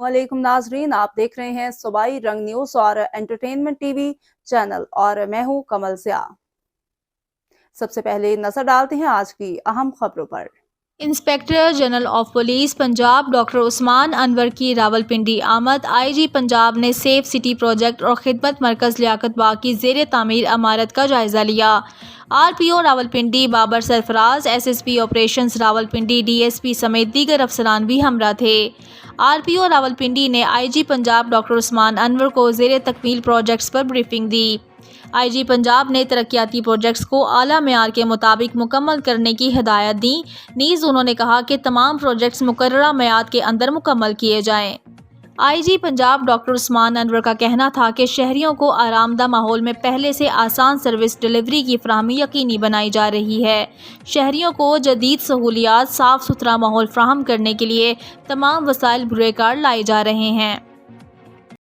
वालेकुम नाजरीन, आप देख रहे हैं सूबाई रंग न्यूज और एंटरटेनमेंट टीवी चैनल और मैं हूं कमल ज़िया। सबसे पहले नजर डालते हैं आज की अहम खबरों पर। Inspector general of police Punjab doctor Usman Anwar की रावलपिंडी आमद। आईजी पंजाब ने सेफ सिटी प्रोजेक्ट और खिदमत मरकज लियाकत बाग की ज़ेर तामीर इमारत का जायजा लिया। RPO Rawalpindi Babar Sarfaraz, SSP operations Rawalpindi, DSP समेत दीगर अफसरान भी हमरा थे। आरपीओ रावलपिंडी ने आईजी पंजाब डॉक्टर उस्मान अनवर को ज़ेर तकमील प्रोजेक्ट्स पर ब्रीफिंग दी। आईजी पंजाब ने तरक्याती प्रोजेक्ट्स को आला मेयार के मुताबिक मुकम्मल करने की हिदायत दी। नीज़ उन्होंने कहा कि तमाम प्रोजेक्ट्स मुकर्ररा मियाद के अंदर मुकम्मल किए जाएँ। आईजी पंजाब डॉक्टर उस्मान अनवर का कहना था कि शहरियों को आरामदा माहौल में पहले से आसान सर्विस डिलीवरी की फराहमी यकीनी बनाई जा रही है। शहरियों को जदीद सहूलियात, साफ़ सुथरा माहौल फ्राहम करने के लिए तमाम वसाइल बुरेकार लाए जा रहे हैं।